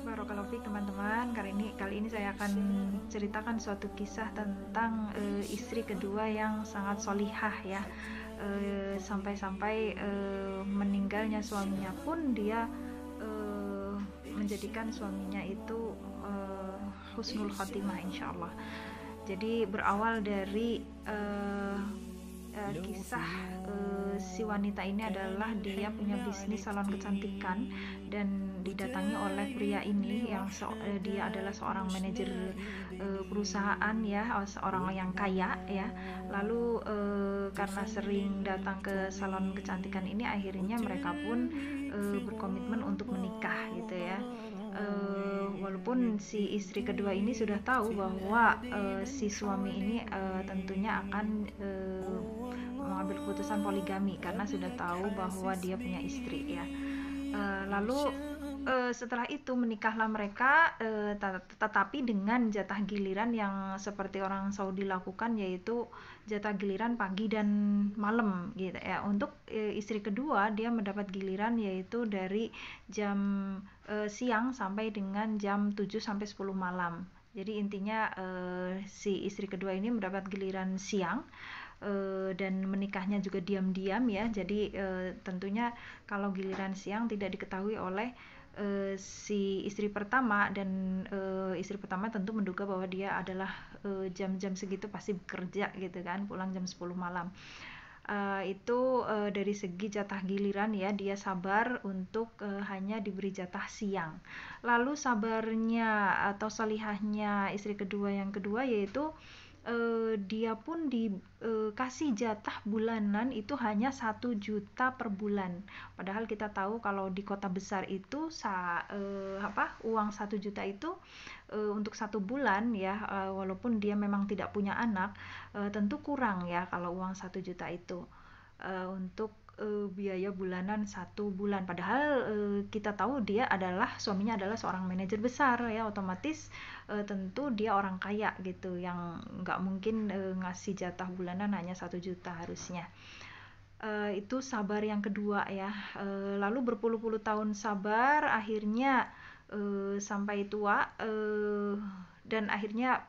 Barakallahu fiik teman-teman. Kali ini saya akan ceritakan suatu kisah tentang istri kedua yang sangat solihah ya. Sampai-sampai meninggalnya suaminya pun dia menjadikan suaminya itu husnul khotimah insyaallah. Jadi berawal dari kisah si wanita ini adalah dia punya bisnis salon kecantikan dan didatangi oleh pria ini yang dia adalah seorang manajer perusahaan ya, seorang yang kaya ya. Lalu karena sering datang ke salon kecantikan ini, akhirnya mereka pun berkomitmen untuk menikah gitu ya. Walaupun si istri kedua ini sudah tahu bahwa si suami ini tentunya akan mengambil keputusan poligami karena sudah tahu bahwa dia punya istri ya. Lalu setelah itu menikahlah mereka, tetapi dengan jatah giliran yang seperti orang Saudi lakukan, yaitu jatah giliran pagi dan malam gitu ya. Untuk istri kedua dia mendapat giliran yaitu dari jam siang sampai dengan jam 7 sampai 10 malam. Jadi intinya si istri kedua ini mendapat giliran siang, dan menikahnya juga diam-diam ya. Jadi tentunya kalau giliran siang tidak diketahui oleh si istri pertama, dan istri pertama tentu menduga bahwa dia adalah jam-jam segitu pasti bekerja gitu kan, pulang jam 10 malam. Itu dari segi jatah giliran ya, dia sabar untuk hanya diberi jatah siang. Lalu sabarnya atau salihahnya istri kedua yang kedua yaitu dia pun dikasih jatah bulanan itu hanya 1 juta per bulan. Padahal kita tahu kalau di kota besar itu uang 1 juta itu untuk 1 bulan ya, walaupun dia memang tidak punya anak, tentu kurang ya kalau uang 1 juta itu untuk biaya bulanan 1 bulan. Padahal kita tahu suaminya adalah seorang manajer besar ya, otomatis tentu dia orang kaya gitu, yang nggak mungkin ngasih jatah bulanan hanya 1 juta harusnya. Itu sabar yang kedua ya. Lalu berpuluh-puluh tahun sabar, akhirnya sampai tua, dan akhirnya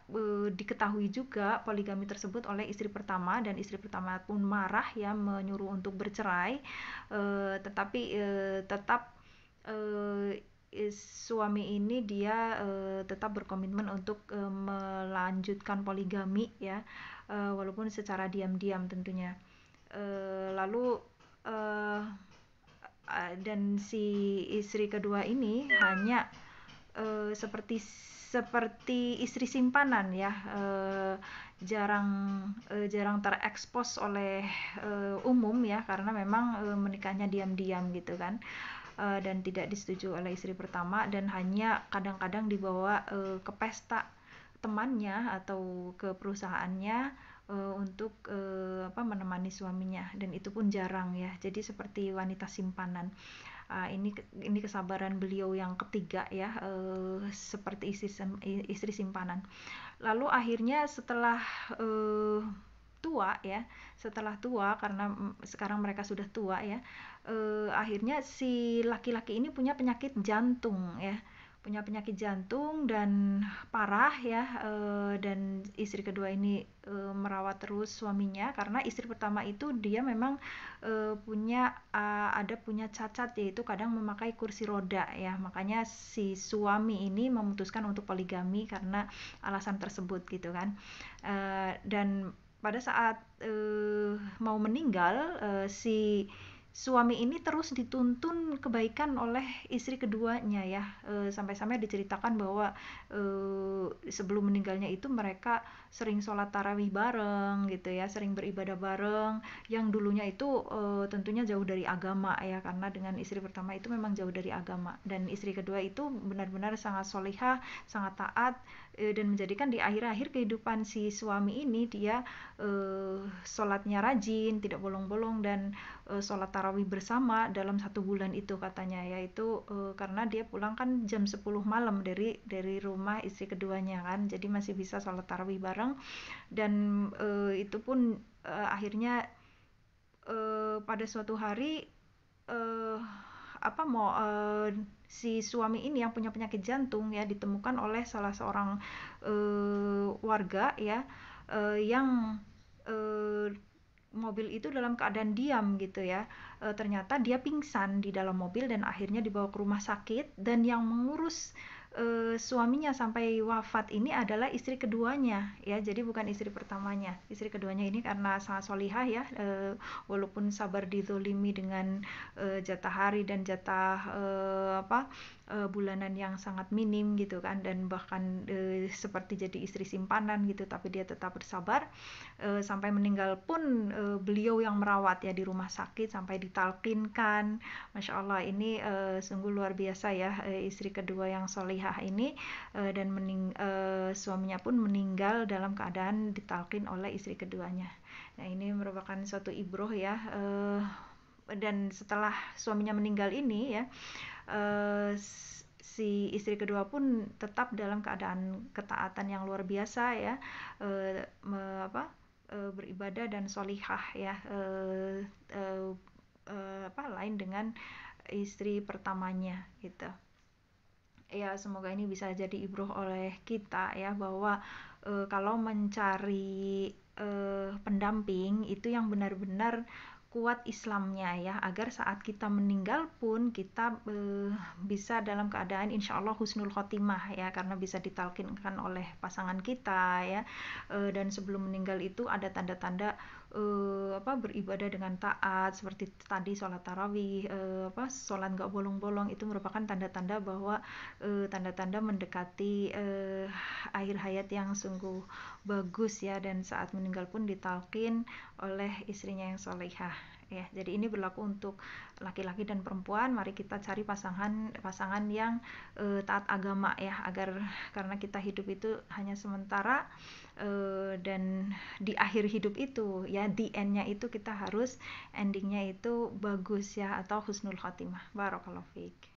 diketahui juga poligami tersebut oleh istri pertama, dan istri pertama pun marah ya, menyuruh untuk bercerai. Tetapi tetap suami ini dia tetap berkomitmen untuk melanjutkan poligami ya, walaupun secara diam-diam tentunya. Lalu uh, dan si istri kedua ini hanya seperti istri simpanan ya, jarang jarang terekspos oleh umum ya, karena memang menikahnya diam-diam gitu kan, dan tidak disetujui oleh istri pertama, dan hanya kadang-kadang dibawa ke pesta temannya atau ke perusahaannya untuk menemani suaminya, dan itu pun jarang ya. Jadi seperti wanita simpanan. Ini kesabaran beliau yang ketiga ya, seperti istri simpanan. Lalu akhirnya setelah tua ya, setelah tua karena sekarang mereka sudah tua ya, akhirnya si laki-laki ini punya penyakit jantung ya, punya penyakit jantung dan parah ya. Dan istri kedua ini merawat terus suaminya, karena istri pertama itu dia memang punya cacat, yaitu kadang memakai kursi roda ya. Makanya si suami ini memutuskan untuk poligami karena alasan tersebut gitu kan. Dan pada saat mau meninggal, si suami ini terus dituntun kebaikan oleh istri keduanya ya. Sampai-sampai diceritakan bahwa sebelum meninggalnya itu mereka sering sholat tarawih bareng gitu ya, sering beribadah bareng, yang dulunya itu tentunya jauh dari agama ya, karena dengan istri pertama itu memang jauh dari agama, dan istri kedua itu benar-benar sangat solihah, sangat taat, dan menjadikan di akhir-akhir kehidupan si suami ini dia sholatnya rajin, tidak bolong-bolong, dan sholat tarawih bersama dalam 1 bulan itu katanya, yaitu karena dia pulang kan jam 10 malam dari rumah istri keduanya kan, jadi masih bisa sholat tarawih bareng. Dan itu pun akhirnya pada suatu hari, apa mau si suami ini yang punya penyakit jantung ya ditemukan oleh salah seorang warga ya, yang mobil itu dalam keadaan diam gitu ya. Ternyata dia pingsan di dalam mobil dan akhirnya dibawa ke rumah sakit, dan yang mengurus suaminya sampai wafat ini adalah istri keduanya ya, jadi bukan istri pertamanya. Istri keduanya ini karena sangat solihah ya, walaupun sabar dizolimi dengan jatah hari dan jatah bulanan yang sangat minim gitu kan, dan bahkan seperti jadi istri simpanan gitu, tapi dia tetap bersabar. Sampai meninggal pun beliau yang merawat ya di rumah sakit sampai ditalkinkan. Masya Allah, ini sungguh luar biasa ya, istri kedua yang solihah ini, dan suaminya pun meninggal dalam keadaan ditalkin oleh istri keduanya. Nah, ini merupakan suatu ibroh ya. Dan setelah suaminya meninggal ini ya, si istri kedua pun tetap dalam keadaan ketaatan yang luar biasa ya, beribadah dan solihah ya, lain dengan istri pertamanya gitu. Ya, semoga ini bisa jadi ibroh oleh kita ya, bahwa kalau mencari pendamping itu yang benar-benar kuat Islamnya ya, agar saat kita meninggal pun kita bisa dalam keadaan insya Allah husnul khotimah ya, karena bisa ditalkinkan oleh pasangan kita ya. Dan sebelum meninggal itu ada tanda-tanda beribadah dengan taat, seperti tadi sholat tarawih, sholat gak bolong-bolong, itu merupakan tanda-tanda bahwa tanda-tanda mendekati akhir hayat yang sungguh bagus ya, dan saat meninggal pun ditalkin oleh istrinya yang solehah ya. Jadi ini berlaku untuk laki-laki dan perempuan. Mari kita cari pasangan yang taat agama ya, karena kita hidup itu hanya sementara, dan di akhir hidup itu ya, di endnya itu kita harus endingnya itu bagus ya, atau husnul khotimah. Barakallahu fiik.